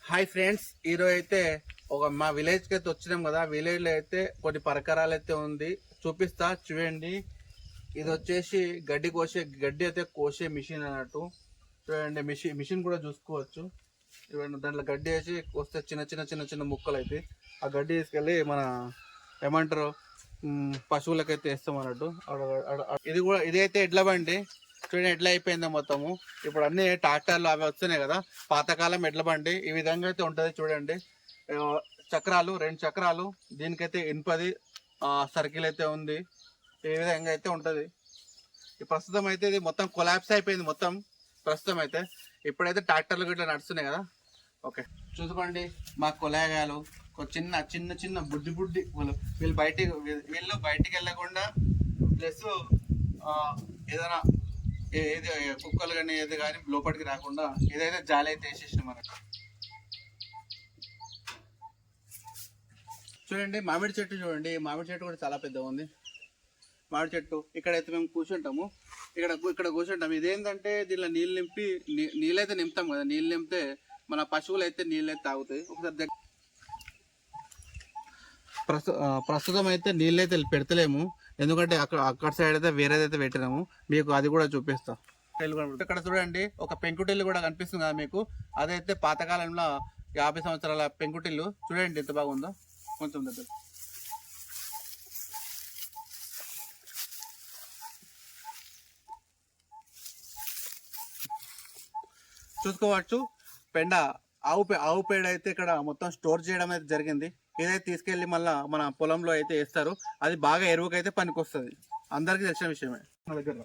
Hi friends, ఈరోజు అయితే మా విలేజ్కి అయితే వచ్చినాం కదా. విలేజ్లో అయితే కొన్ని పరికరాలు అయితే ఉంది, చూపిస్తా చూడండి. ఇది వచ్చేసి గడ్డి అయితే కోసే మిషన్ అన్నట్టు. చూడండి, మిషన్ కూడా చూసుకోవచ్చు. చూడండి, దాంట్లో గడ్డి వేసి వస్తే చిన్న చిన్న చిన్న చిన్న ముక్కలు అయితే ఆ గడ్డి తీసుకెళ్ళి మన ఏమంటారు పశువులకైతే వేస్తాం అన్నట్టు. ఇది అయితే ఎడ్ల బండి. చూడండి ఎట్లా అయిపోయిందో మొత్తము. ఇప్పుడు అన్ని ట్రాక్టర్లు అవి వస్తున్నాయి కదా. పాతకాలం ఎడ్ల బండి ఈ విధంగా అయితే ఉంటుంది. చూడండి, చక్రాలు 2 చక్రాలు, దీనికైతే ఇనుపది సర్కిల్ అయితే ఉంది. ఈ విధంగా అయితే ఉంటుంది. ప్రస్తుతం అయితే ఇది మొత్తం కొలాప్స్ అయిపోయింది మొత్తం ప్రస్తుతం అయితే. ఇప్పుడైతే ట్రాక్టర్లు ఇట్లా నడుస్తున్నాయి కదా. ఓకే, చూసుకోండి మా కొలాగాలు చిన్న చిన్న చిన్న బుడ్డి వీళ్ళు బయటికి వెళ్ళకుండా, ప్లస్ ఏదైనా ఏది కుక్కలు కానీ ఏది కానీ లోపలికి రాకుండా ఏదైతే జాలి అయితే వేసేసిన మనకు. చూడండి మామిడి చెట్టు, చూడండి మామిడి చెట్టు కూడా చాలా పెద్దగా ఉంది. మామిడి చెట్టు ఇక్కడైతే మేము కూర్చుంటాము, ఇక్కడ కూర్చుంటాము. ఇదేంటంటే దీనిలో నీళ్ళైతే నింపుతాం కదా. నీళ్ళు నింపితే మన పశువులు అయితే నీళ్ళు అయితే తాగుతాయి. ఒకసారి ప్రస్తుతం అయితే నీళ్ళు అయితే పెడతలేము, ఎందుకంటే అక్కడ సైడ్ అయితే వేరేదైతే పెట్టినాము. మీకు అది కూడా చూపిస్తా. ఇక్కడ చూడండి ఒక పెంకుటిల్లు కూడా కనిపిస్తుంది కదా మీకు. అదైతే పాతకాలంలో 50 సంవత్సరాల పెంకుటిల్లు. చూడండి ఎంత బాగుందో. కొంచెం దగ్గర చూసుకోవచ్చు. ఆవు పేడ అయితే ఇక్కడ మొత్తం స్టోర్ చేయడం అయితే జరిగింది. ఏదైతే తీసుకెళ్లి మళ్ళీ మన పొలంలో అయితే వేస్తారు. అది బాగా ఎరువుకైతే పనికి వస్తుంది. అందరికీ తెలిసిన విషయమే. మన దగ్గర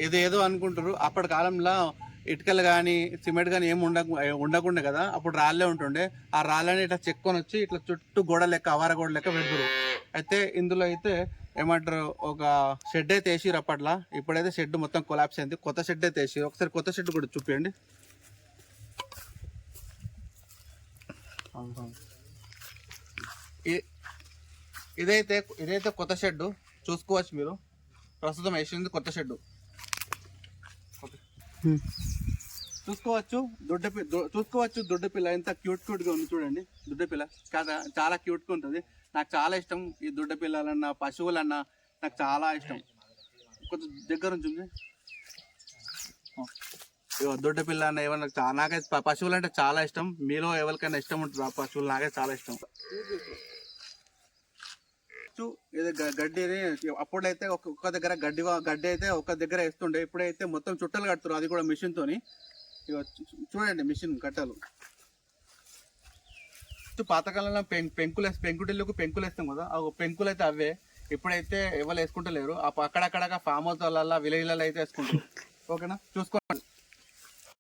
ఇది ఏదో అనుకుంటారు. అప్పటి కాలంలో ఇటుకలు కానీ సిమెంట్ కానీ ఏమి ఉండకుండే కదా. అప్పుడు రాళ్ళే ఉంటుండే. ఆ రాళ్ళని ఇట్లా చెక్కొని వచ్చి ఇట్లా చుట్టూ గోడ లెక్క, ఆవార గోడ లెక్క పెడతారు. అయితే ఇందులో అయితే ఏమంటారు, ఒక షెడ్ అయితే వేసిరు అప్పట్లో. ఇప్పుడైతే షెడ్ మొత్తం కొలాప్స్ అయింది. కొత్త షెడ్ అయితే వేసిరు. ఒకసారి కొత్త షెడ్ కూడా చూపించండి. ఇదైతే కొత్త షెడ్ చూసుకోవచ్చు మీరు. ప్రస్తుతం వేసింది కొత్త షెడ్ చూసుకోవచ్చు. దొడ్డపిల్ల ఎంత క్యూట్గా ఉంది చూడండి. దొడ్డపిల్ల చాలా క్యూట్గా ఉంటుంది. నాకు చాలా ఇష్టం ఈ దొడ్డ పిల్లలన్నా పశువులన్నా నాకు చాలా ఇష్టం. కొంచెం దగ్గర నుంచి దొడ్డ పిల్ల అన్న ఏమన్నా నాకైతే పశువులు అంటే చాలా ఇష్టం. మీలో ఎవరికైనా ఇష్టం ఉంటుంది ఆ పశువులు, నాకైతే చాలా ఇష్టం. ఇది గడ్డి అప్పుడైతే ఒక్క దగ్గర గడ్డి అయితే ఒక దగ్గర వేస్తుండే. ఇప్పుడైతే మొత్తం చుట్టలు కడుతున్నారు, అది కూడా మిషన్ తోని. చూడండి మిషన్ కట్టలు. పాతకాలంలో పెంకుటిల్లుకు పెంకులు వేస్తాం కదా. ఆ పెంకులు అయితే అవే. ఇప్పుడైతే ఎవరు వేసుకుంటలేరు. అక్కడక్కడ ఫామ్ హౌస్ విలేజ్లలో అయితే వేసుకుంటారు. ఓకేనా, చూసుకో.